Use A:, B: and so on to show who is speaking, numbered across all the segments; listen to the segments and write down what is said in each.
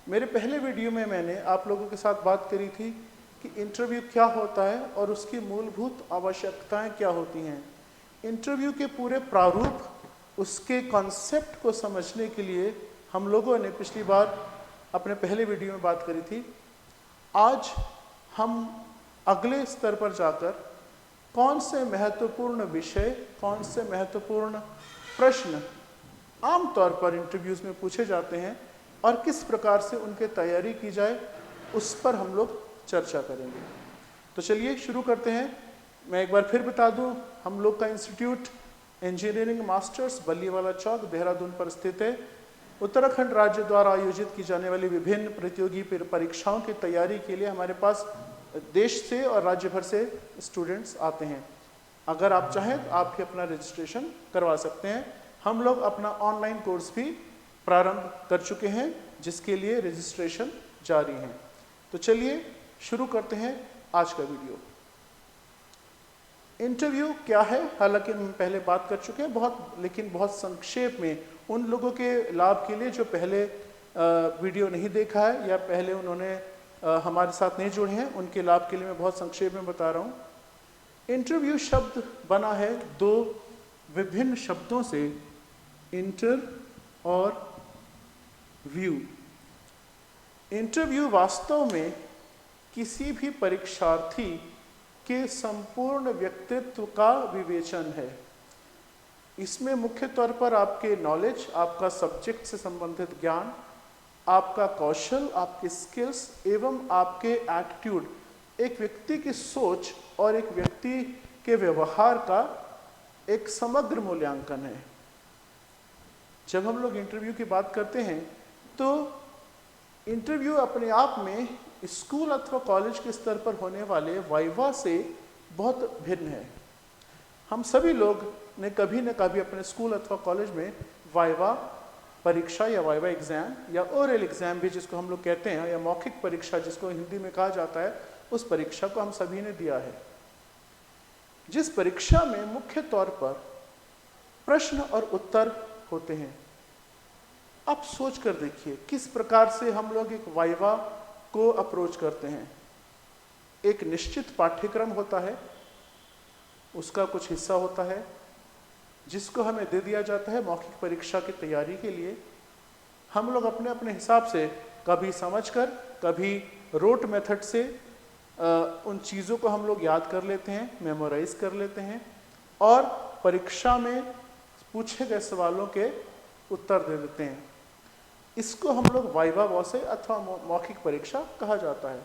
A: मेरे पहले वीडियो में मैंने आप लोगों के साथ बात करी थी कि इंटरव्यू क्या होता है और उसकी मूलभूत आवश्यकताएं क्या होती हैं। इंटरव्यू के पूरे प्रारूप, उसके कॉन्सेप्ट को समझने के लिए हम लोगों ने पिछली बार अपने पहले वीडियो में बात करी थी। आज हम अगले स्तर पर जाकर कौन से महत्वपूर्ण विषय, कौन से महत्वपूर्ण प्रश्न आमतौर पर इंटरव्यूज़ में पूछे जाते हैं और किस प्रकार से उनकी तैयारी की जाए, उस पर हम लोग चर्चा करेंगे। तो चलिए शुरू करते हैं। मैं एक बार फिर बता दूं, हम लोग का इंस्टीट्यूट इंजीनियरिंग मास्टर्स बल्लीवाला चौक देहरादून पर स्थित है। उत्तराखंड राज्य द्वारा आयोजित की जाने वाली विभिन्न प्रतियोगी परीक्षाओं की तैयारी के लिए हमारे पास देश से और राज्य भर से स्टूडेंट्स आते हैं। अगर आप चाहें तो आप भी अपना रजिस्ट्रेशन करवा सकते हैं। हम लोग अपना ऑनलाइन कोर्स भी प्रारंभ कर चुके हैं, जिसके लिए रजिस्ट्रेशन जारी है। तो चलिए शुरू करते हैं आज का वीडियो। इंटरव्यू क्या है, हालांकि हम पहले बात कर चुके हैं लेकिन बहुत संक्षेप में, उन लोगों के लाभ के लिए जो पहले वीडियो नहीं देखा है या पहले उन्होंने हमारे साथ नहीं जुड़े हैं, उनके लाभ के लिए मैं बहुत संक्षेप में बता रहा हूँ। इंटरव्यू शब्द बना है दो विभिन्न शब्दों से, इंटर और व्यू। इंटरव्यू वास्तव में किसी भी परीक्षार्थी के संपूर्ण व्यक्तित्व का विवेचन है। इसमें मुख्य तौर पर आपके नॉलेज, आपका सब्जेक्ट से संबंधित ज्ञान, आपका कौशल, आपके स्किल्स एवं आपके एटीट्यूड, एक व्यक्ति की सोच और एक व्यक्ति के व्यवहार का एक समग्र मूल्यांकन है। जब हम लोग इंटरव्यू की बात करते हैं तो इंटरव्यू अपने आप में स्कूल अथवा कॉलेज के स्तर पर होने वाले वाइवा से बहुत भिन्न है। हम सभी लोग ने कभी न कभी अपने स्कूल अथवा कॉलेज में वाइवा परीक्षा या वाइवा एग्जाम या ओरल एग्जाम भी जिसको हम लोग कहते हैं, या मौखिक परीक्षा जिसको हिंदी में कहा जाता है, उस परीक्षा को हम सभी ने दिया है। जिस परीक्षा में मुख्य तौर पर प्रश्न और उत्तर होते हैं। आप सोच कर देखिए किस प्रकार से हम लोग एक वाइवा को अप्रोच करते हैं। एक निश्चित पाठ्यक्रम होता है, उसका कुछ हिस्सा होता है जिसको हमें दे दिया जाता है मौखिक परीक्षा की तैयारी के लिए। हम लोग अपने अपने हिसाब से कभी समझकर, कभी रोट मेथड से उन चीज़ों को हम लोग याद कर लेते हैं, मेमोराइज कर लेते हैं और परीक्षा में पूछे गए सवालों के उत्तर दे देते हैं। इसको हम लोग वाइवा वॉसे अथवा मौखिक परीक्षा कहा जाता है।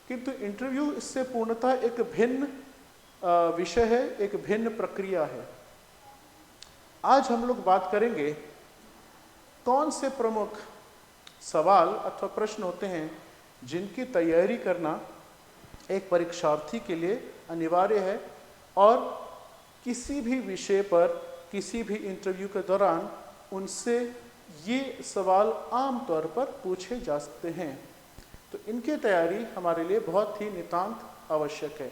A: किंतु इंटरव्यू इससे पूर्णतः एक भिन्न विषय है, एक भिन्न प्रक्रिया है। आज हम लोग बात करेंगे कौन से प्रमुख सवाल अथवा प्रश्न होते हैं जिनकी तैयारी करना एक परीक्षार्थी के लिए अनिवार्य है और किसी भी विषय पर, किसी भी इंटरव्यू के दौरान उनसे ये सवाल आमतौर पर पूछे जा सकते हैं। तो इनकी तैयारी हमारे लिए बहुत ही नितांत आवश्यक है।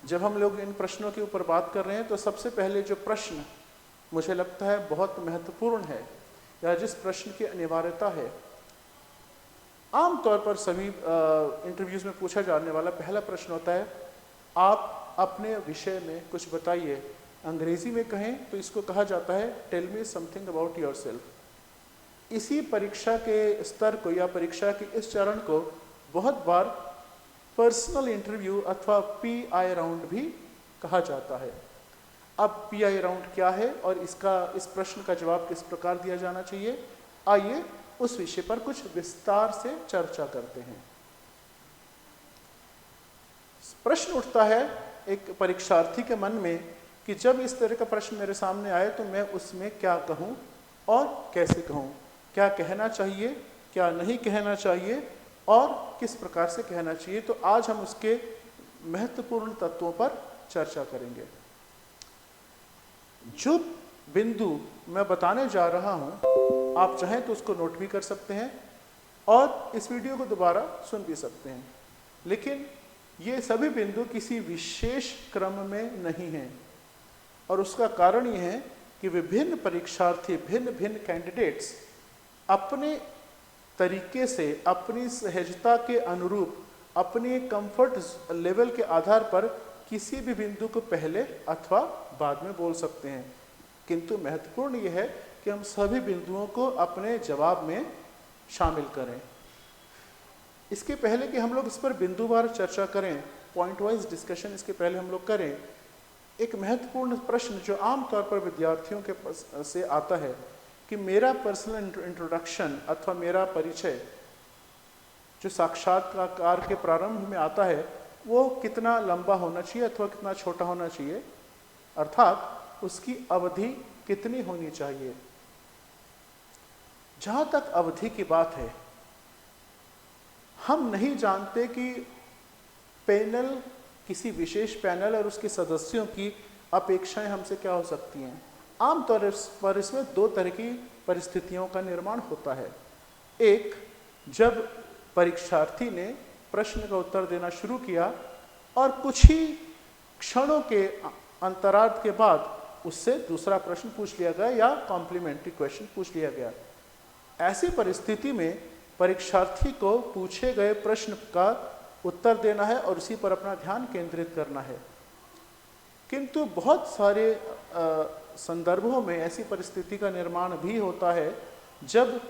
A: जब हम लोग इन प्रश्नों के ऊपर बात कर रहे हैं तो सबसे पहले जो प्रश्न मुझे लगता है बहुत महत्वपूर्ण है, या जिस प्रश्न की अनिवार्यता है, आमतौर पर सभी इंटरव्यूज़ में पूछा जाने वाला पहला प्रश्न होता है, आप अपने विषय में कुछ बताइए। अंग्रेजी में कहें तो इसको कहा जाता है tell me something about yourself. इसी परीक्षा के स्तर को या परीक्षा के इस चरण को बहुत बार पर्सनल इंटरव्यू अथवा पीआई राउंड भी कहा जाता है। अब पीआई राउंड क्या है और इस प्रश्न का जवाब किस प्रकार दिया जाना चाहिए, आइए उस विषय पर कुछ विस्तार से चर्चा करते हैं। प्रश्न उठता है एक परीक्षार्थी के मन में कि जब इस तरह का प्रश्न मेरे सामने आए तो मैं उसमें क्या कहूँ और कैसे कहूँ, क्या कहना चाहिए, क्या नहीं कहना चाहिए और किस प्रकार से कहना चाहिए। तो आज हम उसके महत्वपूर्ण तत्वों पर चर्चा करेंगे। जो बिंदु मैं बताने जा रहा हूँ, आप चाहें तो उसको नोट भी कर सकते हैं और इस वीडियो को दोबारा सुन भी सकते हैं, लेकिन ये सभी बिंदु किसी विशेष क्रम में नहीं हैं। और उसका कारण ये है कि विभिन्न परीक्षार्थी, भिन्न भिन्न कैंडिडेट्स अपने तरीके से अपनी सहजता के अनुरूप अपने कंफर्ट लेवल के आधार पर किसी भी बिंदु को पहले अथवा बाद में बोल सकते हैं, किंतु महत्वपूर्ण यह है कि हम सभी बिंदुओं को अपने जवाब में शामिल करें। इसके पहले कि हम लोग इस पर बिंदुवार चर्चा करें, पॉइंट वाइज डिस्कशन इसके पहले हम लोग करें, एक महत्वपूर्ण प्रश्न जो आमतौर पर विद्यार्थियों के से आता है कि मेरा पर्सनल इंट्रोडक्शन अथवा मेरा परिचय जो साक्षात्कार के प्रारंभ में आता है वो कितना लंबा होना चाहिए अथवा कितना छोटा होना चाहिए, अर्थात उसकी अवधि कितनी होनी चाहिए। जहाँ तक अवधि की बात है, हम नहीं जानते कि पैनल, किसी विशेष पैनल और उसके सदस्यों की अपेक्षाएं हमसे क्या हो सकती हैं। आमतौर पर इसमें दो तरह की परिस्थितियों का निर्माण होता है। एक, जब परीक्षार्थी ने प्रश्न का उत्तर देना शुरू किया और कुछ ही क्षणों के अंतरार्ध के बाद उससे दूसरा प्रश्न पूछ लिया गया या कॉम्प्लीमेंट्री क्वेश्चन पूछ लिया गया। ऐसी परिस्थिति में परीक्षार्थी को पूछे गए प्रश्न का उत्तर देना है और उसी पर अपना ध्यान केंद्रित करना है। किंतु बहुत सारे संदर्भों में ऐसी परिस्थिति का निर्माण भी होता है जब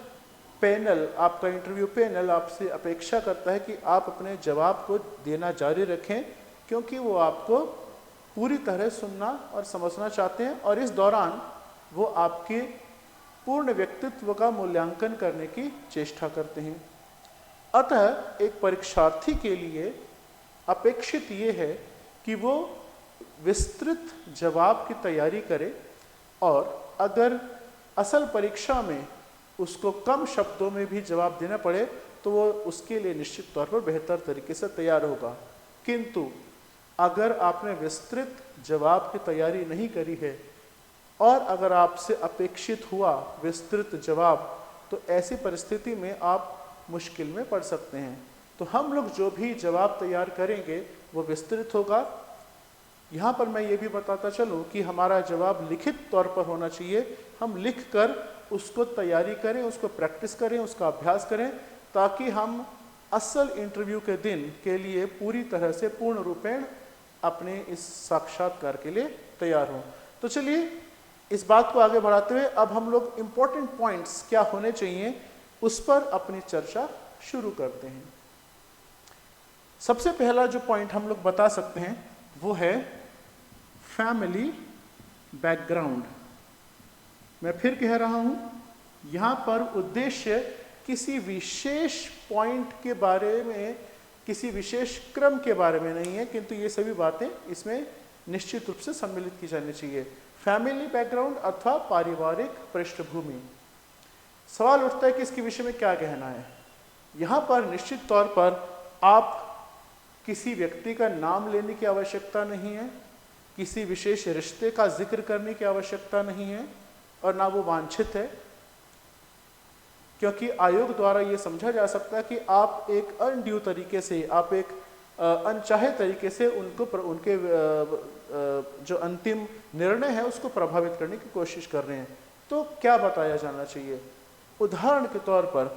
A: पैनल, आपका इंटरव्यू पैनल आपसे अपेक्षा करता है कि आप अपने जवाब को देना जारी रखें, क्योंकि वो आपको पूरी तरह सुनना और समझना चाहते हैं और इस दौरान वो आपके पूर्ण व्यक्तित्व का मूल्यांकन करने की चेष्टा करते हैं। अतः एक परीक्षार्थी के लिए अपेक्षित ये है कि वो विस्तृत जवाब की तैयारी करे और अगर असल परीक्षा में उसको कम शब्दों में भी जवाब देना पड़े तो वो उसके लिए निश्चित तौर पर बेहतर तरीके से तैयार होगा। किंतु अगर आपने विस्तृत जवाब की तैयारी नहीं करी है और अगर आपसे अपेक्षित हुआ विस्तृत जवाब, तो ऐसी परिस्थिति में आप मुश्किल में पड़ सकते हैं। तो हम लोग जो भी जवाब तैयार करेंगे वो विस्तृत होगा। यहाँ पर मैं ये भी बताता चलूँ कि हमारा जवाब लिखित तौर पर होना चाहिए। हम लिख कर उसको तैयारी करें, उसको प्रैक्टिस करें, उसका अभ्यास करें, ताकि हम असल इंटरव्यू के दिन के लिए पूरी तरह से पूर्ण रूपेण अपने इस साक्षात्कार के लिए तैयार हों। तो चलिए इस बात को आगे बढ़ाते हुए अब हम लोग इम्पोर्टेंट पॉइंट्स क्या होने चाहिए उस पर अपनी चर्चा शुरू करते हैं। सबसे पहला जो पॉइंट हम लोग बता सकते हैं वो है फैमिली बैकग्राउंड। मैं फिर कह रहा हूं, यहां पर उद्देश्य किसी विशेष पॉइंट के बारे में, किसी विशेष क्रम के बारे में नहीं है, किंतु ये सभी बातें इसमें निश्चित रूप से सम्मिलित की जानी चाहिए। फैमिली बैकग्राउंड अथवा पारिवारिक पृष्ठभूमि। सवाल उठता है कि इसके विषय में क्या कहना है। यहाँ पर निश्चित तौर पर आप किसी व्यक्ति का नाम लेने की आवश्यकता नहीं है, किसी विशेष रिश्ते का जिक्र करने की आवश्यकता नहीं है और ना वो वांछित है, क्योंकि आयोग द्वारा ये समझा जा सकता है कि आप एक अनड्यू तरीके से, आप एक अनचाहे तरीके से उनके जो अंतिम निर्णय है उसको प्रभावित करने की कोशिश कर रहे हैं। तो क्या बताया जाना चाहिए? उदाहरण के तौर पर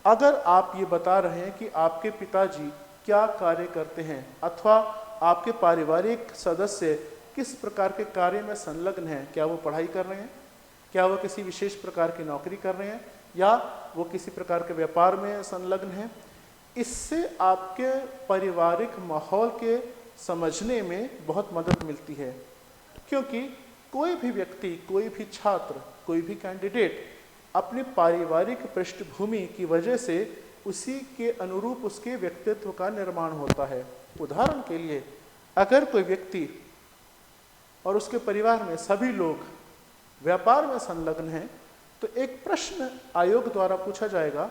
A: अगर आप ये बता रहे हैं कि आपके पिताजी क्या कार्य करते हैं अथवा आपके पारिवारिक सदस्य किस प्रकार के कार्य में संलग्न हैं, क्या वो पढ़ाई कर रहे हैं, क्या वो किसी विशेष प्रकार की नौकरी कर रहे हैं या वो किसी प्रकार के व्यापार में संलग्न हैं, इससे आपके पारिवारिक माहौल के समझने में बहुत मदद मिलती है। क्योंकि कोई भी व्यक्ति, कोई भी छात्र, कोई भी कैंडिडेट अपनी पारिवारिक पृष्ठभूमि की वजह से उसी के अनुरूप उसके व्यक्तित्व का निर्माण होता है। उदाहरण के लिए अगर कोई व्यक्ति और उसके परिवार में सभी लोग व्यापार में संलग्न हैं तो एक प्रश्न आयोग द्वारा पूछा जाएगा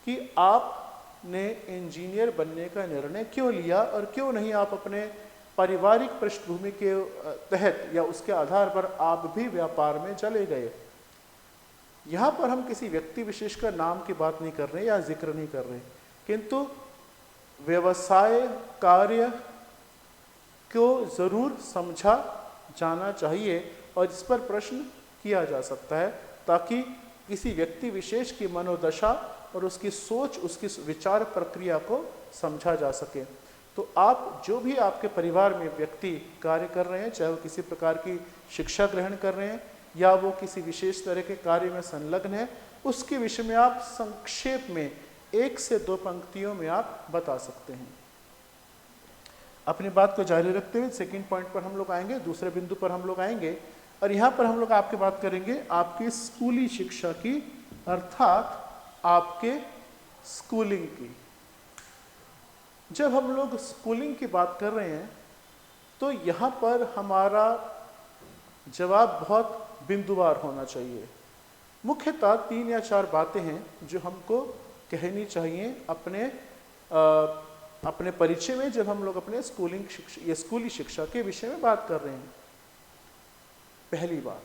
A: कि आपने इंजीनियर बनने का निर्णय क्यों लिया और क्यों नहीं आप अपने पारिवारिक पृष्ठभूमि के तहत या उसके आधार पर आप भी व्यापार में चले गए। यहाँ पर हम किसी व्यक्ति विशेष का नाम की बात नहीं कर रहे या जिक्र नहीं कर रहे, किंतु व्यवसाय कार्य को जरूर समझा जाना चाहिए और इस पर प्रश्न किया जा सकता है ताकि किसी व्यक्ति विशेष की मनोदशा और उसकी सोच, उसकी विचार प्रक्रिया को समझा जा सके। तो आप जो भी आपके परिवार में व्यक्ति कार्य कर रहे हैं, चाहे वो किसी प्रकार की शिक्षा ग्रहण कर रहे हैं या वो किसी विशेष तरह के कार्य में संलग्न है, उसके विषय में आप संक्षेप में 1 से 2 पंक्तियों में आप बता सकते हैं। अपनी बात को जारी रखते हुए सेकंड पॉइंट पर हम लोग आएंगे, दूसरे बिंदु पर हम लोग आएंगे और यहाँ पर हम लोग आपकी बात करेंगे आपकी स्कूली शिक्षा की, अर्थात आपके स्कूलिंग की। जब हम लोग स्कूलिंग की बात कर रहे हैं तो यहाँ पर हमारा जवाब बहुत बिंदुवार होना चाहिए। मुख्यतः 3 या 4 बातें हैं जो हमको कहनी चाहिए अपने परिचय में, जब हम लोग अपने स्कूली शिक्षा के विषय में बात कर रहे हैं। पहली बात,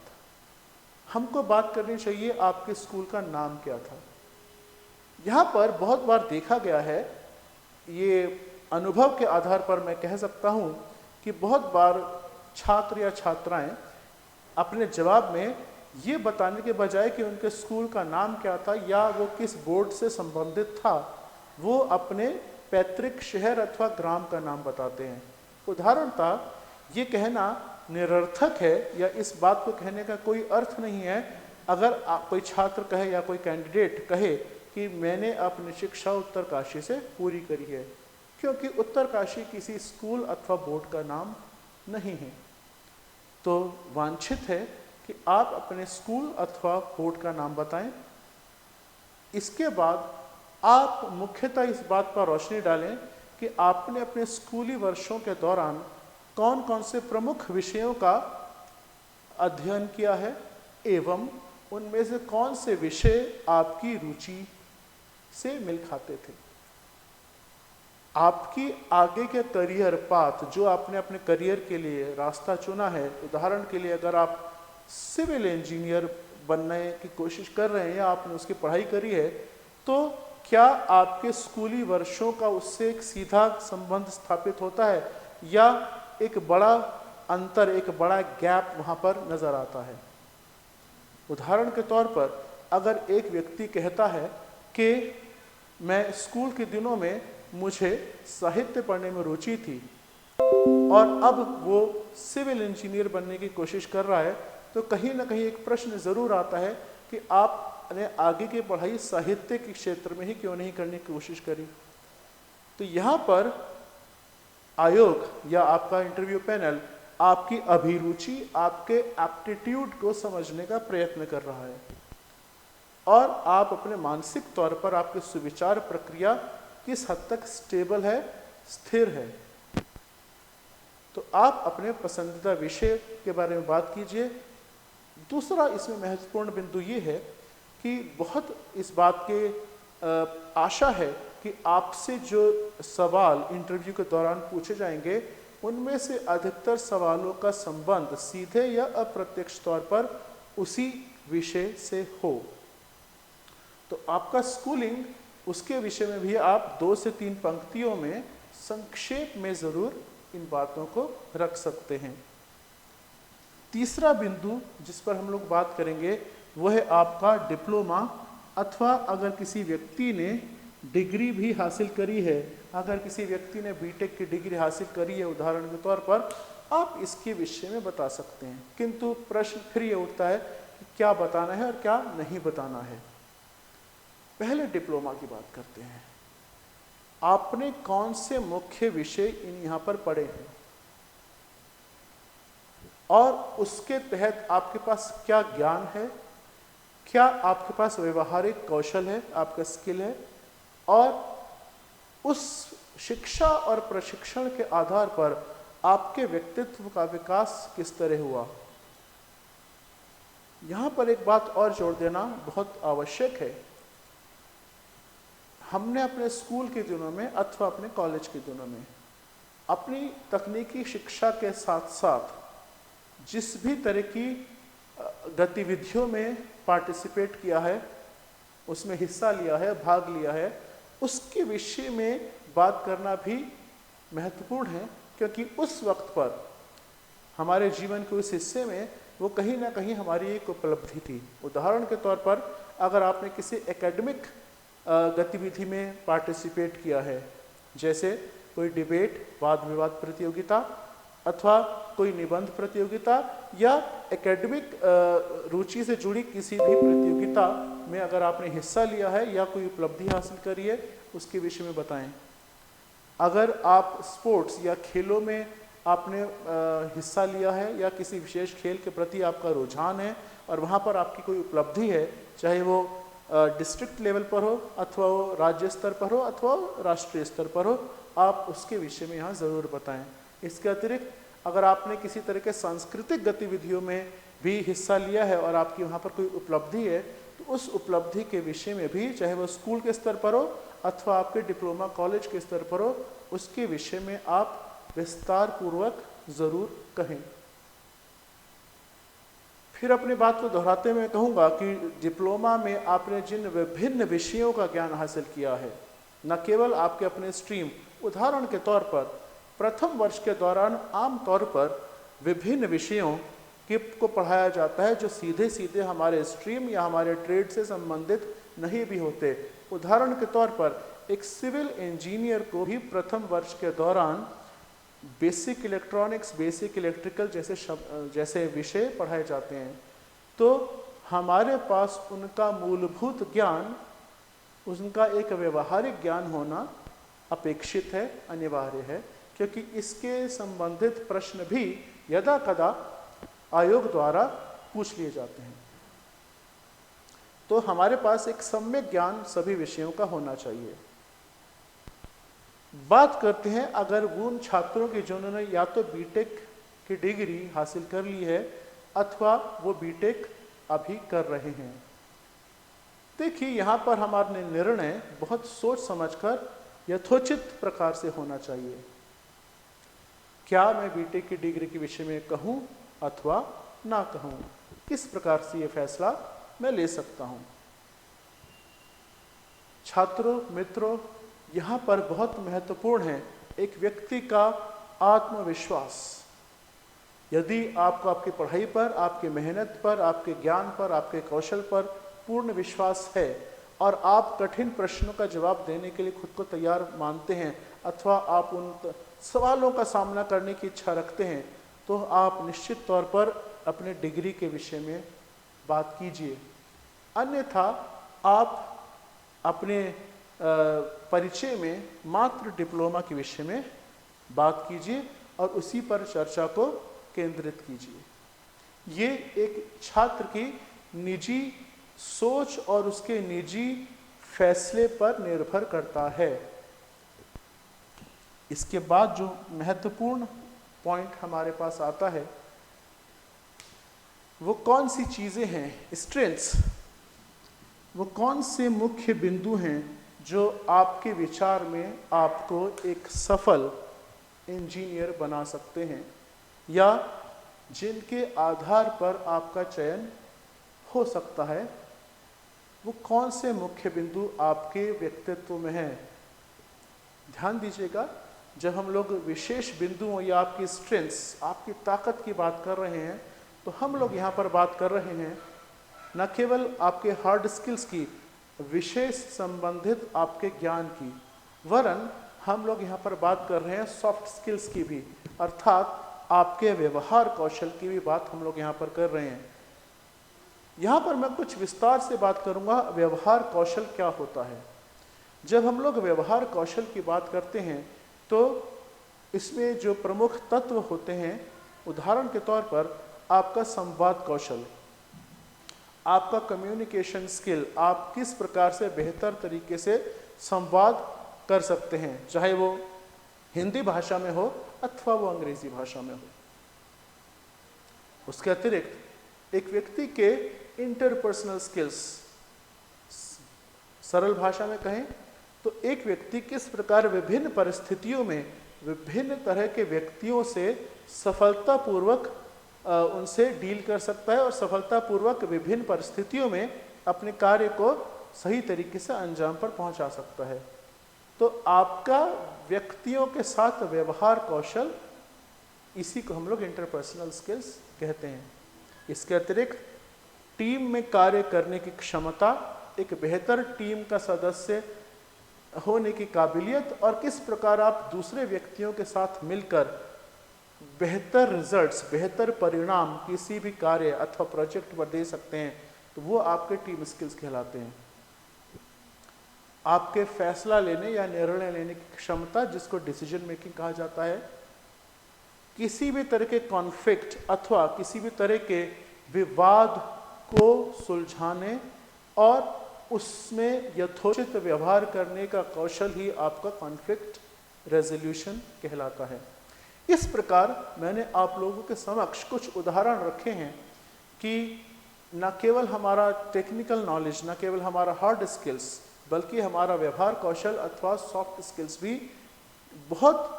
A: हमको बात करनी चाहिए आपके स्कूल का नाम क्या था। यहाँ पर बहुत बार देखा गया है, ये अनुभव के आधार पर मैं कह सकता हूँ कि बहुत बार छात्र या छात्राएं अपने जवाब में ये बताने के बजाय कि उनके स्कूल का नाम क्या था या वो किस बोर्ड से संबंधित था, वो अपने पैतृक शहर अथवा ग्राम का नाम बताते हैं। उदाहरणतः ये कहना निरर्थक है या इस बात को कहने का कोई अर्थ नहीं है अगर कोई छात्र कहे या कोई कैंडिडेट कहे कि मैंने अपनी शिक्षा उत्तरकाशी से पूरी करी है, क्योंकि उत्तरकाशी किसी स्कूल अथवा बोर्ड का नाम नहीं है। तो वांछित है कि आप अपने स्कूल अथवा बोर्ड का नाम बताएं। इसके बाद आप मुख्यतः इस बात पर रोशनी डालें कि आपने अपने स्कूली वर्षों के दौरान कौन कौन से प्रमुख विषयों का अध्ययन किया है एवं उनमें से कौन से विषय आपकी रुचि से मिल खाते थे। आपकी आगे के करियर पाथ, जो आपने अपने करियर के लिए रास्ता चुना है, उदाहरण के लिए अगर आप सिविल इंजीनियर बनने की कोशिश कर रहे हैं या आपने उसकी पढ़ाई करी है, तो क्या आपके स्कूली वर्षों का उससे एक सीधा संबंध स्थापित होता है या एक बड़ा अंतर, एक बड़ा गैप वहाँ पर नज़र आता है। उदाहरण के तौर पर अगर एक व्यक्ति कहता है कि मैं स्कूल के दिनों में मुझे साहित्य पढ़ने में रुचि थी और अब वो सिविल इंजीनियर बनने की कोशिश कर रहा है, तो कहीं ना कहीं एक प्रश्न ज़रूर आता है कि आपने आगे की पढ़ाई साहित्य के क्षेत्र में ही क्यों नहीं करने की कोशिश करी। तो यहाँ पर आयोग या आपका इंटरव्यू पैनल आपकी अभिरुचि, आपके एप्टीट्यूड को समझने का प्रयत्न कर रहा है और आप अपने मानसिक तौर पर आपकी सुविचार प्रक्रिया किस हद तक स्टेबल है, स्थिर है। तो आप अपने पसंदीदा विषय के बारे में बात कीजिए। दूसरा इसमें महत्वपूर्ण बिंदु ये है कि बहुत इस बात के आशा है कि आपसे जो सवाल इंटरव्यू के दौरान पूछे जाएंगे उनमें से अधिकतर सवालों का संबंध सीधे या अप्रत्यक्ष तौर पर उसी विषय से हो। तो आपका स्कूलिंग, उसके विषय में भी आप 2 से 3 पंक्तियों में संक्षेप में ज़रूर इन बातों को रख सकते हैं। तीसरा बिंदु जिस पर हम लोग बात करेंगे वह है आपका डिप्लोमा, अथवा अगर किसी व्यक्ति ने डिग्री भी हासिल करी है, अगर किसी व्यक्ति ने बीटेक की डिग्री हासिल करी है उदाहरण के तौर पर, आप इसके विषय में बता सकते हैं। किंतु प्रश्न फिर ये उठता है कि क्या बताना है और क्या नहीं बताना है। पहले डिप्लोमा की बात करते हैं। आपने कौन से मुख्य विषय यहाँ पर पढ़े हैं और उसके तहत आपके पास क्या ज्ञान है, क्या आपके पास व्यवहारिक कौशल है, आपका स्किल है, और उस शिक्षा और प्रशिक्षण के आधार पर आपके व्यक्तित्व का विकास किस तरह हुआ। यहाँ पर एक बात और जोड़ देना बहुत आवश्यक है। हमने अपने स्कूल के दिनों में अथवा अपने कॉलेज के दिनों में अपनी तकनीकी शिक्षा के साथ साथ जिस भी तरह की गतिविधियों में पार्टिसिपेट किया है, उसमें हिस्सा लिया है, भाग लिया है, उसके विषय में बात करना भी महत्वपूर्ण है, क्योंकि उस वक्त पर हमारे जीवन के उस हिस्से में वो कहीं ना कहीं हमारी एक उपलब्धि थी। उदाहरण के तौर पर अगर आपने किसी एकेडमिक गतिविधि में पार्टिसिपेट किया है, जैसे कोई डिबेट, वाद विवाद प्रतियोगिता, अथवा कोई निबंध प्रतियोगिता या एकेडमिक रुचि से जुड़ी किसी भी प्रतियोगिता में अगर आपने हिस्सा लिया है या कोई उपलब्धि हासिल करी है, उसके विषय में बताएं। अगर आप स्पोर्ट्स या खेलों में आपने हिस्सा लिया है या किसी विशेष खेल के प्रति आपका रुझान है और वहाँ पर आपकी कोई उपलब्धि है, चाहे वो डिस्ट्रिक्ट लेवल पर हो अथवा वो राज्य स्तर पर हो अथवा राष्ट्रीय स्तर पर हो, आप उसके विषय में यहाँ ज़रूर बताएं। इसके अतिरिक्त अगर आपने किसी तरह के सांस्कृतिक गतिविधियों में भी हिस्सा लिया है और आपकी वहाँ पर कोई उपलब्धि है, तो उस उपलब्धि के विषय में भी, चाहे वो स्कूल के स्तर पर हो अथवा आपके डिप्लोमा कॉलेज के स्तर पर हो, उसके विषय में आप विस्तार पूर्वक ज़रूर कहें। फिर अपनी बात को दोहराते हुए कहूँगा कि डिप्लोमा में आपने जिन विभिन्न विषयों का ज्ञान हासिल किया है, न केवल आपके अपने स्ट्रीम, उदाहरण के तौर पर प्रथम वर्ष के दौरान आमतौर पर विभिन्न विषयों को पढ़ाया जाता है जो सीधे सीधे हमारे स्ट्रीम या हमारे ट्रेड से संबंधित नहीं भी होते। उदाहरण के तौर पर एक सिविल इंजीनियर को भी प्रथम वर्ष के दौरान बेसिक इलेक्ट्रॉनिक्स, बेसिक इलेक्ट्रिकल जैसे विषय पढ़ाए जाते हैं। तो हमारे पास उनका मूलभूत ज्ञान, उनका एक व्यवहारिक ज्ञान होना अपेक्षित है, अनिवार्य है, क्योंकि इसके संबंधित प्रश्न भी यदा कदा आयोग द्वारा पूछ लिए जाते हैं। तो हमारे पास एक सम्यक ज्ञान सभी विषयों का होना चाहिए। बात करते हैं अगर उन छात्रों की जिन्होंने या तो बीटेक की डिग्री हासिल कर ली है अथवा वो बीटेक अभी कर रहे हैं। देखिए, यहाँ पर हमारे निर्णय बहुत सोच समझकर यथोचित प्रकार से होना चाहिए। क्या मैं बीटेक की डिग्री के विषय में कहूँ अथवा ना कहूँ, किस प्रकार से ये फैसला मैं ले सकता हूँ। छात्रों, मित्रों, यहाँ पर बहुत महत्वपूर्ण है एक व्यक्ति का आत्मविश्वास। यदि आपको आपकी पढ़ाई पर, आपकी मेहनत पर, आपके ज्ञान पर, आपके कौशल पर पूर्ण विश्वास है और आप कठिन प्रश्नों का जवाब देने के लिए खुद को तैयार मानते हैं अथवा आप उन सवालों का सामना करने की इच्छा रखते हैं, तो आप निश्चित तौर पर अपने डिग्री के विषय में बात कीजिए। अन्यथा आप अपने परिचय में मात्र डिप्लोमा के विषय में बात कीजिए और उसी पर चर्चा को केंद्रित कीजिए। ये एक छात्र की निजी सोच और उसके निजी फैसले पर निर्भर करता है। इसके बाद जो महत्वपूर्ण पॉइंट हमारे पास आता है वो कौन सी चीज़ें हैं, स्ट्रेंथ्स, वो कौन से मुख्य बिंदु हैं जो आपके विचार में आपको एक सफल इंजीनियर बना सकते हैं या जिनके आधार पर आपका चयन हो सकता है। वो कौन से मुख्य बिंदु आपके व्यक्तित्व में हैं। ध्यान दीजिएगा, जब हम लोग विशेष बिंदुओं या आपकी स्ट्रेंथ्स, आपकी ताकत की बात कर रहे हैं, तो हम लोग यहाँ पर बात कर रहे हैं न केवल आपके हार्ड स्किल्स की, विषय संबंधित आपके ज्ञान की, वरन हम लोग यहाँ पर बात कर रहे हैं सॉफ्ट स्किल्स की भी, अर्थात आपके व्यवहार कौशल की भी बात हम लोग यहाँ पर कर रहे हैं। यहाँ पर मैं कुछ विस्तार से बात करूँगा व्यवहार कौशल क्या होता है। जब हम लोग व्यवहार कौशल की बात करते हैं तो इसमें जो प्रमुख तत्व होते हैं, उदाहरण के तौर पर आपका संवाद कौशल, आपका कम्युनिकेशन स्किल, आप किस प्रकार से बेहतर तरीके से संवाद कर सकते हैं, चाहे वो हिंदी भाषा में हो अथवा वो अंग्रेजी भाषा में हो। उसके अतिरिक्त एक व्यक्ति के इंटरपर्सनल स्किल्स, सरल भाषा में कहें तो एक व्यक्ति किस प्रकार विभिन्न परिस्थितियों में विभिन्न तरह के व्यक्तियों से सफलतापूर्वक उनसे डील कर सकता है और सफलतापूर्वक विभिन्न परिस्थितियों में अपने कार्य को सही तरीके से अंजाम पर पहुंचा सकता है। तो आपका व्यक्तियों के साथ व्यवहार कौशल, इसी को हम लोग इंटरपर्सनल स्किल्स कहते हैं। इसके अतिरिक्त टीम में कार्य करने की क्षमता एक बेहतर टीम का सदस्य होने की काबिलियत और किस प्रकार आप दूसरे व्यक्तियों के साथ मिलकर बेहतर रिजल्ट्स, बेहतर परिणाम किसी भी कार्य अथवा प्रोजेक्ट पर दे सकते हैं, तो वो आपके टीम स्किल्स कहलाते हैं। आपके फैसला लेने या निर्णय लेने की क्षमता, जिसको डिसीजन मेकिंग कहा जाता है, किसी भी तरह के कॉन्फ्लिक्ट अथवा किसी भी तरह के विवाद को सुलझाने और उसमें यथोचित व्यवहार करने का कौशल ही आपका कॉन्फ्लिक्ट रेजोल्यूशन कहलाता है। इस प्रकार मैंने आप लोगों के समक्ष कुछ उदाहरण रखे हैं कि न केवल हमारा टेक्निकल नॉलेज, न केवल हमारा हार्ड स्किल्स, बल्कि हमारा व्यवहार कौशल अथवा सॉफ्ट स्किल्स भी बहुत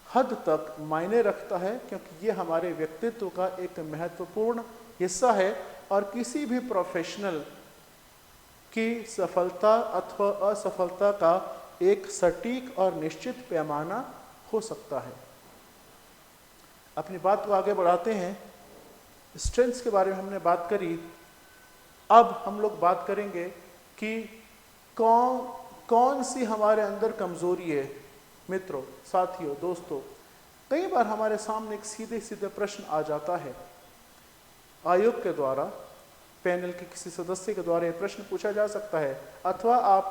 A: हद तक मायने रखता है, क्योंकि ये हमारे व्यक्तित्व का एक महत्वपूर्ण हिस्सा है और किसी भी प्रोफेशनल की सफलता अथवा असफलता का एक सटीक और निश्चित पैमाना हो सकता है। अपनी बात को आगे बढ़ाते हैं। स्ट्रेंथ्स के बारे में हमने बात करी, अब हम लोग बात करेंगे कि कौन सी हमारे अंदर कमजोरी है। मित्रों, साथियों, दोस्तों, कई बार हमारे सामने एक सीधे सीधे प्रश्न आ जाता है। आयोग के द्वारा, पैनल के किसी सदस्य के द्वारा यह प्रश्न पूछा जा सकता है, अथवा आप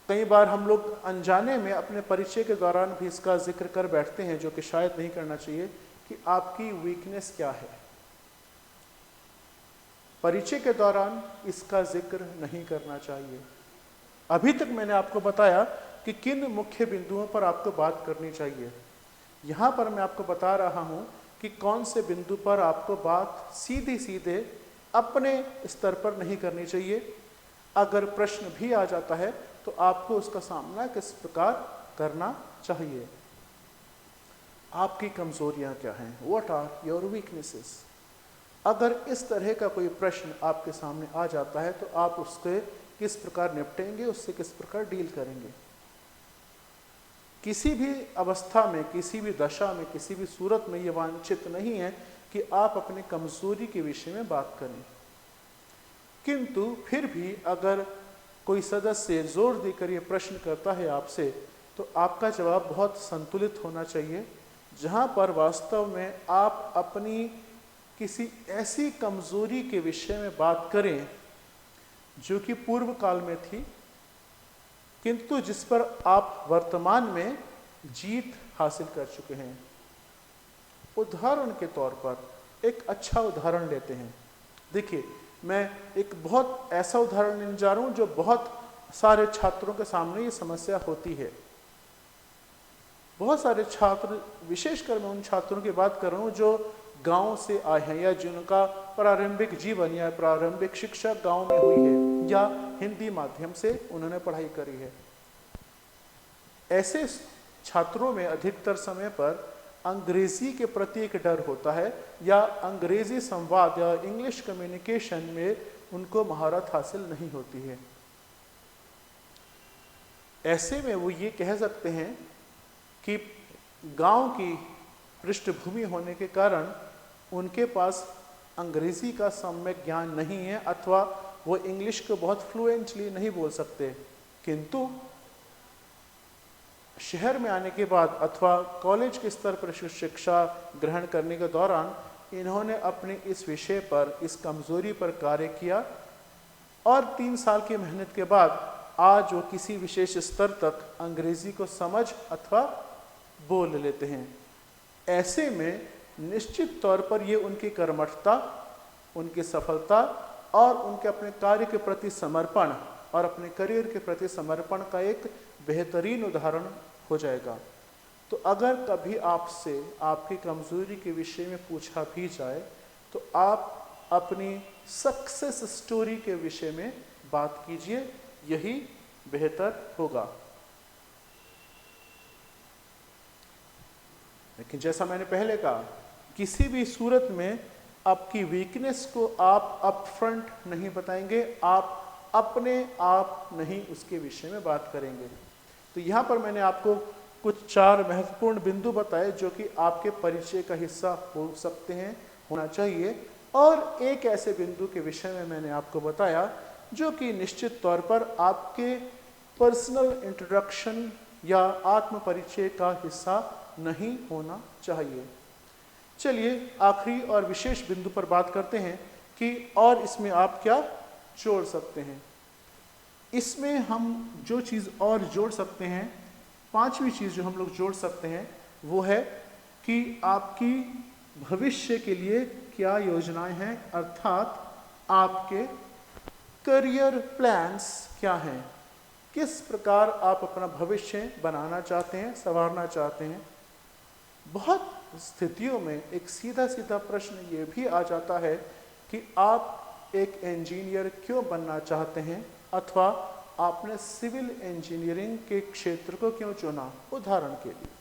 A: कई बार हम लोग अनजाने में अपने परिचय के दौरान भी इसका जिक्र कर बैठते हैं, जो कि शायद नहीं करना चाहिए, कि आपकी वीकनेस क्या है। परिचय के दौरान इसका जिक्र नहीं करना चाहिए। अभी तक मैंने आपको बताया कि किन मुख्य बिंदुओं पर आपको बात करनी चाहिए। यहाँ पर मैं आपको बता रहा हूँ कि कौन से बिंदु पर आपको बात सीधे सीधे अपने स्तर पर नहीं करनी चाहिए। अगर प्रश्न भी आ जाता है तो आपको उसका सामना किस प्रकार करना चाहिए। आपकी कमजोरियां क्या हैं? What are your weaknesses? अगर इस तरह का कोई प्रश्न आपके सामने आ जाता है तो आप उसके किस प्रकार निपटेंगे, उससे किस प्रकार डील करेंगे। किसी भी अवस्था में, किसी भी दशा में, किसी भी सूरत में ये वांछित नहीं है कि आप अपनी कमजोरी के विषय में बात करें, किंतु फिर भी अगर कोई सदस्य जोर देकर ये प्रश्न करता है आपसे, तो आपका जवाब बहुत संतुलित होना चाहिए, जहां पर वास्तव में आप अपनी किसी ऐसी कमजोरी के विषय में बात करें जो कि पूर्व काल में थी, किंतु जिस पर आप वर्तमान में जीत हासिल कर चुके हैं। उदाहरण के तौर पर एक अच्छा उदाहरण लेते हैं। देखिए, मैं एक बहुत ऐसा उदाहरण लेने जा रहा हूं जो बहुत सारे छात्रों के सामने ये समस्या होती है। बहुत सारे छात्र, विशेषकर मैं उन छात्रों की बात कर रहा हूं जो गांव से आए हैं या जिनका प्रारंभिक जीवन या प्रारंभिक शिक्षा गांव में हुई है या हिंदी माध्यम से उन्होंने पढ़ाई करी है। ऐसे छात्रों में अधिकतर समय पर अंग्रेजी के प्रति एक डर होता है या अंग्रेजी संवाद या इंग्लिश कम्युनिकेशन में उनको महारत हासिल नहीं होती है। ऐसे में वो ये कह सकते हैं कि गांव की पृष्ठभूमि होने के कारण उनके पास अंग्रेजी का सम्यक ज्ञान नहीं है अथवा वो इंग्लिश को बहुत फ्लुएंटली नहीं बोल सकते, किंतु शहर में आने के बाद अथवा कॉलेज के स्तर पर शिक्षा ग्रहण करने के दौरान इन्होंने अपने इस विषय पर, इस कमजोरी पर कार्य किया और 3 साल की मेहनत के बाद आज वो किसी विशेष स्तर तक अंग्रेजी को समझ अथवा बोल लेते हैं। ऐसे में निश्चित तौर पर ये उनकी कर्मठता, उनकी सफलता और उनके अपने कार्य के प्रति समर्पण और अपने करियर के प्रति समर्पण का एक बेहतरीन उदाहरण हो जाएगा। तो अगर कभी आपसे आपकी कमजोरी के विषय में पूछा भी जाए तो आप अपनी सक्सेस स्टोरी के विषय में बात कीजिए, यही बेहतर होगा। लेकिन जैसा मैंने पहले कहा, किसी भी सूरत में आपकी वीकनेस को आप अपफ्रंट नहीं बताएंगे, आप अपने आप नहीं उसके विषय में बात करेंगे। तो यहाँ पर मैंने आपको कुछ 4 महत्वपूर्ण बिंदु बताए जो कि आपके परिचय का हिस्सा हो सकते हैं, होना चाहिए और एक ऐसे बिंदु के विषय में मैंने आपको बताया जो कि निश्चित तौर पर आपके पर्सनल इंट्रोडक्शन या आत्म परिचय का हिस्सा नहीं होना चाहिए। चलिए आखिरी और विशेष बिंदु पर बात करते हैं कि और इसमें आप क्या जोड़ सकते हैं। इसमें हम जो चीज़ और जोड़ सकते हैं, पांचवी चीज़ जो हम लोग जोड़ सकते हैं वो है कि आपकी भविष्य के लिए क्या योजनाएं हैं, अर्थात आपके करियर प्लान्स क्या हैं, किस प्रकार आप अपना भविष्य बनाना चाहते हैं, संवारना चाहते हैं। बहुत स्थितियों में एक सीधा सीधा प्रश्न ये भी आ जाता है कि आप एक इंजीनियर क्यों बनना चाहते हैं, अथवा आपने सिविल इंजीनियरिंग के क्षेत्र को क्यों चुना। उदाहरण के लिए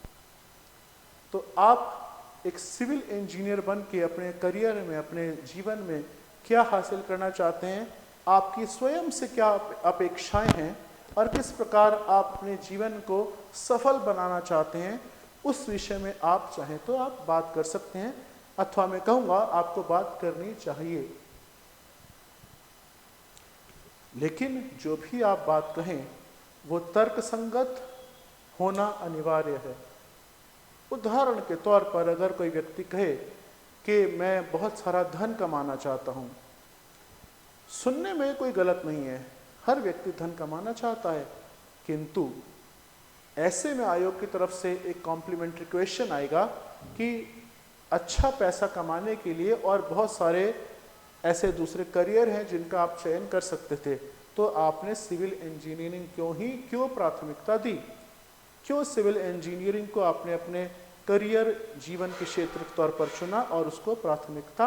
A: तो आप एक सिविल इंजीनियर बन के अपने करियर में, अपने जीवन में क्या हासिल करना चाहते हैं, आपकी स्वयं से क्या अपेक्षाएं हैं और किस प्रकार आप अपने जीवन को सफल बनाना चाहते हैं, उस विषय में आप चाहें तो आप बात कर सकते हैं, अथवा मैं कहूँगा आपको बात करनी चाहिए। लेकिन जो भी आप बात कहें वो तर्कसंगत होना अनिवार्य है। उदाहरण के तौर पर अगर कोई व्यक्ति कहे कि मैं बहुत सारा धन कमाना चाहता हूँ, सुनने में कोई गलत नहीं है, हर व्यक्ति धन कमाना चाहता है, किंतु ऐसे में आयोग की तरफ से एक कॉम्प्लीमेंट्री क्वेश्चन आएगा कि अच्छा पैसा कमाने के लिए और बहुत सारे ऐसे दूसरे करियर हैं जिनका आप चयन कर सकते थे, तो आपने सिविल इंजीनियरिंग क्यों प्राथमिकता दी, क्यों सिविल इंजीनियरिंग को आपने अपने करियर जीवन के क्षेत्र के तौर पर चुना और उसको प्राथमिकता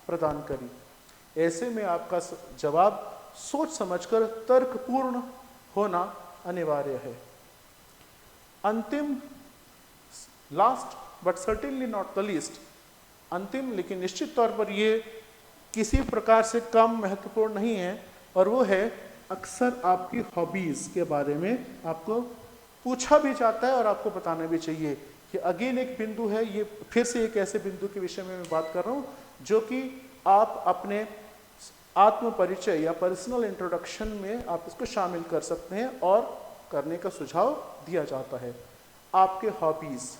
A: प्रदान करी। ऐसे में आपका जवाब सोच समझकर तर्कपूर्ण होना अनिवार्य है। अंतिम, last but certainly not the least, अंतिम लेकिन निश्चित तौर पर ये किसी प्रकार से कम महत्वपूर्ण नहीं है, और वो है अक्सर आपकी हॉबीज़ के बारे में आपको पूछा भी जाता है और आपको बताना भी चाहिए कि अगेन एक बिंदु है, ये फिर से एक ऐसे बिंदु के विषय में मैं बात कर रहा हूँ जो कि आप अपने आत्म परिचय या पर्सनल इंट्रोडक्शन में आप इसको शामिल कर सकते हैं और करने का सुझाव दिया जाता है। आपके हॉबीज़,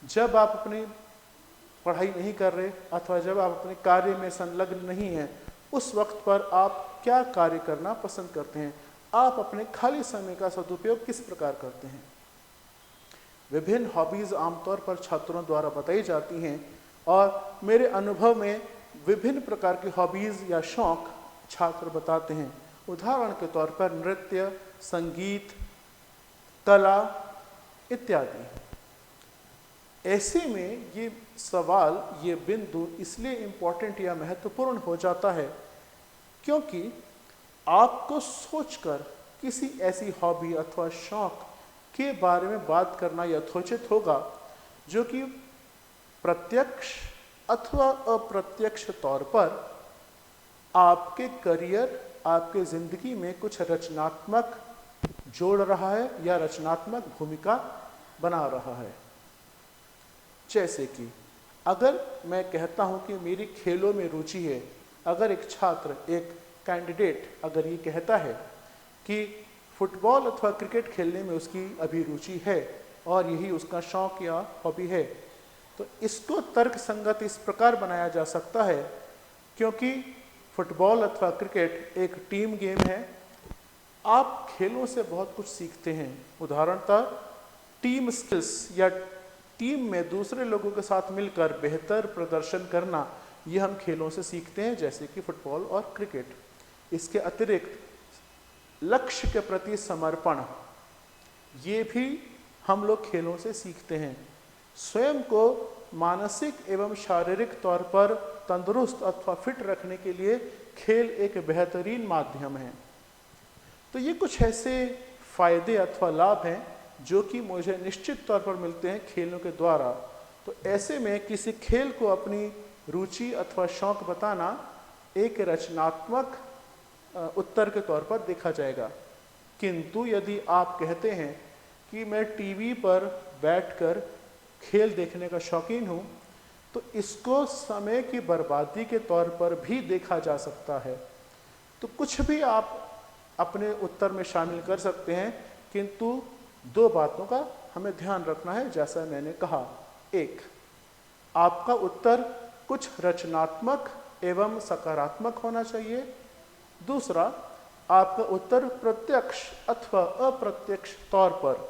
A: जब आप अपनी पढ़ाई नहीं कर रहे अथवा जब आप अपने कार्य में संलग्न नहीं हैं, उस वक्त पर आप क्या कार्य करना पसंद करते हैं, आप अपने खाली समय का सदुपयोग किस प्रकार करते हैं। विभिन्न हॉबीज़ आमतौर पर छात्रों द्वारा बताई जाती हैं और मेरे अनुभव में विभिन्न प्रकार की हॉबीज़ या शौक छात्र बताते हैं। उदाहरण के तौर पर नृत्य, संगीत, कला इत्यादि। ऐसे में ये सवाल, ये बिंदु इसलिए इम्पोर्टेंट या महत्वपूर्ण हो जाता है क्योंकि आपको सोचकर किसी ऐसी हॉबी अथवा शौक के बारे में बात करना यथोचित होगा जो कि प्रत्यक्ष अथवा अप्रत्यक्ष तौर पर आपके करियर, आपके ज़िंदगी में कुछ रचनात्मक जोड़ रहा है या रचनात्मक भूमिका बना रहा है। जैसे कि अगर मैं कहता हूं कि मेरी खेलों में रुचि है, अगर एक छात्र, एक कैंडिडेट अगर ये कहता है कि फुटबॉल अथवा क्रिकेट खेलने में उसकी अभी रुचि है और यही उसका शौक या हॉबी है, तो इसको तर्कसंगत इस प्रकार बनाया जा सकता है क्योंकि फुटबॉल अथवा क्रिकेट एक टीम गेम है। आप खेलों से बहुत कुछ सीखते हैं, उदाहरणतः टीम स्किल्स या टीम में दूसरे लोगों के साथ मिलकर बेहतर प्रदर्शन करना, ये हम खेलों से सीखते हैं, जैसे कि फुटबॉल और क्रिकेट। इसके अतिरिक्त लक्ष्य के प्रति समर्पण, ये भी हम लोग खेलों से सीखते हैं। स्वयं को मानसिक एवं शारीरिक तौर पर तंदुरुस्त अथवा फिट रखने के लिए खेल एक बेहतरीन माध्यम है। तो ये कुछ ऐसे फायदे अथवा लाभ हैं जो कि मुझे निश्चित तौर पर मिलते हैं खेलों के द्वारा। तो ऐसे में किसी खेल को अपनी रुचि अथवा शौक बताना एक रचनात्मक उत्तर के तौर पर देखा जाएगा। किंतु यदि आप कहते हैं कि मैं टीवी पर बैठकर खेल देखने का शौकीन हूँ, तो इसको समय की बर्बादी के तौर पर भी देखा जा सकता है। तो कुछ भी आप अपने उत्तर में शामिल कर सकते हैं, किंतु दो बातों का हमें ध्यान रखना है। जैसा मैंने कहा, एक, आपका उत्तर कुछ रचनात्मक एवं सकारात्मक होना चाहिए। दूसरा, आपका उत्तर प्रत्यक्ष अथवा अप्रत्यक्ष तौर पर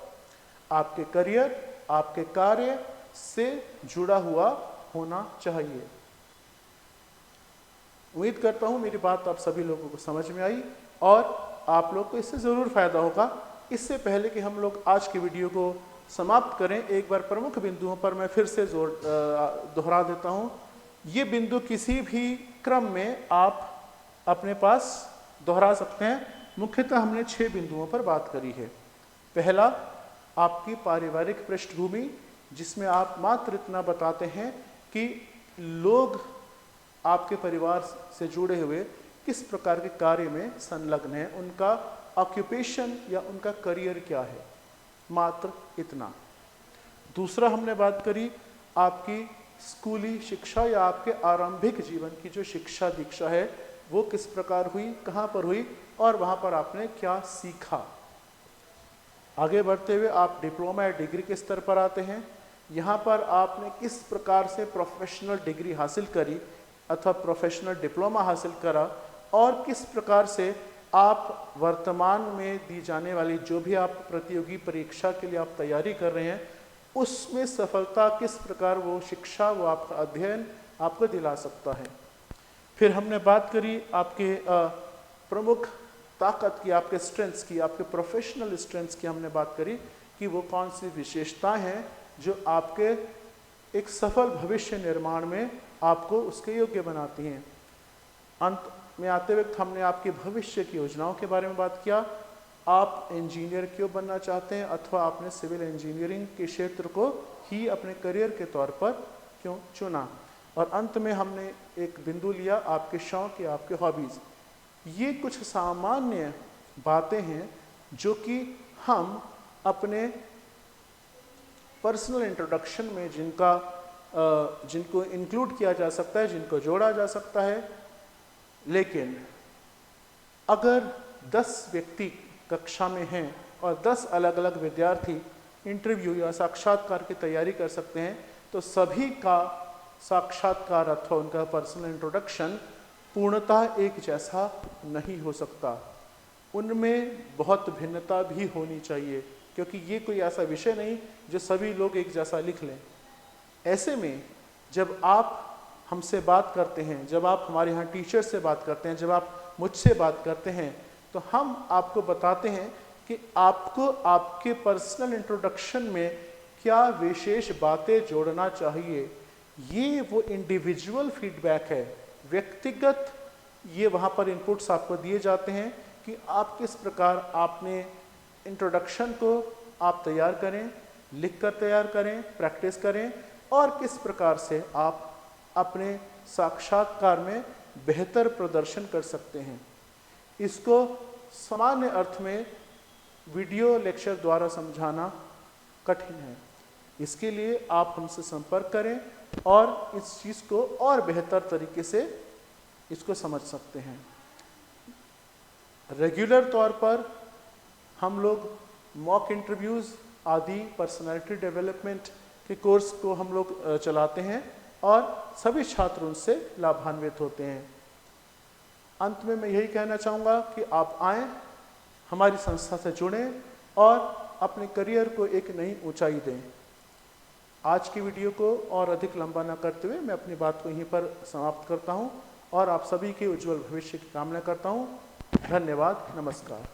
A: आपके करियर, आपके कार्य से जुड़ा हुआ होना चाहिए। उम्मीद करता हूं मेरी बात आप सभी लोगों को समझ में आई और आप लोग को इससे ज़रूर फायदा होगा। इससे पहले कि हम लोग आज की वीडियो को समाप्त करें, एक बार प्रमुख बिंदुओं पर मैं फिर से दोहरा देता हूं। ये बिंदु किसी भी क्रम में आप अपने पास दोहरा सकते हैं। मुख्यतः हमने 6 बिंदुओं पर बात करी है। पहला, आपकी पारिवारिक पृष्ठभूमि, जिसमें आप मात्र इतना बताते हैं कि लोग आपके परिवार से जुड़े हुए किस प्रकार के कार्य में संलग्न हैं, उनका ऑक्यूपेशन या उनका करियर क्या है, मात्र इतना। दूसरा, हमने बात करी आपकी स्कूली शिक्षा या आपके आरंभिक जीवन की जो शिक्षा दीक्षा है वो किस प्रकार हुई, कहाँ पर हुई और वहाँ पर आपने क्या सीखा। आगे बढ़ते हुए आप डिप्लोमा या डिग्री के स्तर पर आते हैं। यहाँ पर आपने किस प्रकार से प्रोफेशनल डिग्री हासिल करी अथवा प्रोफेशनल डिप्लोमा हासिल करा और किस प्रकार से आप वर्तमान में दी जाने वाली जो भी आप प्रतियोगी परीक्षा के लिए आप तैयारी कर रहे हैं उसमें सफलता किस प्रकार वो शिक्षा, वो आपका अध्ययन आपको दिला सकता है। फिर हमने बात करी आपके प्रमुख ताकत की, आपके स्ट्रेंथ्स की, आपके प्रोफेशनल स्ट्रेंथ्स की हमने बात करी कि वो कौन सी विशेषताएं हैं जो आपके एक सफल भविष्य निर्माण में आपको उसके योग्य बनाती हैं। अंत में आते वक्त हमने आपकी भविष्य की योजनाओं के बारे में बात किया। आप इंजीनियर क्यों बनना चाहते हैं अथवा आपने सिविल इंजीनियरिंग के क्षेत्र को ही अपने करियर के तौर पर क्यों चुना। और अंत में हमने एक बिंदु लिया आपके शौक या आपके हॉबीज़। ये कुछ सामान्य बातें हैं जो कि हम अपने पर्सनल इंट्रोडक्शन में जिनको इंक्लूड किया जा सकता है, जिनको जोड़ा जा सकता है। लेकिन अगर 10 व्यक्ति कक्षा में हैं और 10 अलग अलग विद्यार्थी इंटरव्यू या साक्षात्कार की तैयारी कर सकते हैं, तो सभी का साक्षात्कार अथवा उनका पर्सनल इंट्रोडक्शन पूर्णतः एक जैसा नहीं हो सकता। उनमें बहुत भिन्नता भी होनी चाहिए, क्योंकि ये कोई ऐसा विषय नहीं जो सभी लोग एक जैसा लिख लें। ऐसे में जब आप हमसे बात करते हैं, जब आप हमारे यहाँ टीचर से बात करते हैं, जब आप मुझसे बात करते हैं, तो हम आपको बताते हैं कि आपको आपके पर्सनल इंट्रोडक्शन में क्या विशेष बातें जोड़ना चाहिए। ये वो इंडिविजुअल फीडबैक है, व्यक्तिगत ये वहाँ पर इनपुट्स आपको दिए जाते हैं कि आप किस प्रकार आपने इंट्रोडक्शन को आप तैयार करें, लिखकर तैयार करें, प्रैक्टिस करें और किस प्रकार से आप अपने साक्षात्कार में बेहतर प्रदर्शन कर सकते हैं। इसको सामान्य अर्थ में वीडियो लेक्चर द्वारा समझाना कठिन है। इसके लिए आप हमसे संपर्क करें और इस चीज़ को और बेहतर तरीके से इसको समझ सकते हैं। रेगुलर तौर पर हम लोग मॉक इंटरव्यूज़ आदि पर्सनालिटी डेवलपमेंट के कोर्स को हम लोग चलाते हैं और सभी छात्र उनसे लाभान्वित होते हैं। अंत में मैं यही कहना चाहूँगा कि आप आएँ, हमारी संस्था से जुड़ें और अपने करियर को एक नई ऊंचाई दें। आज की वीडियो को और अधिक लंबा न करते हुए मैं अपनी बात को यहीं पर समाप्त करता हूं और आप सभी के उज्जवल भविष्य की कामना करता हूं। धन्यवाद, नमस्कार।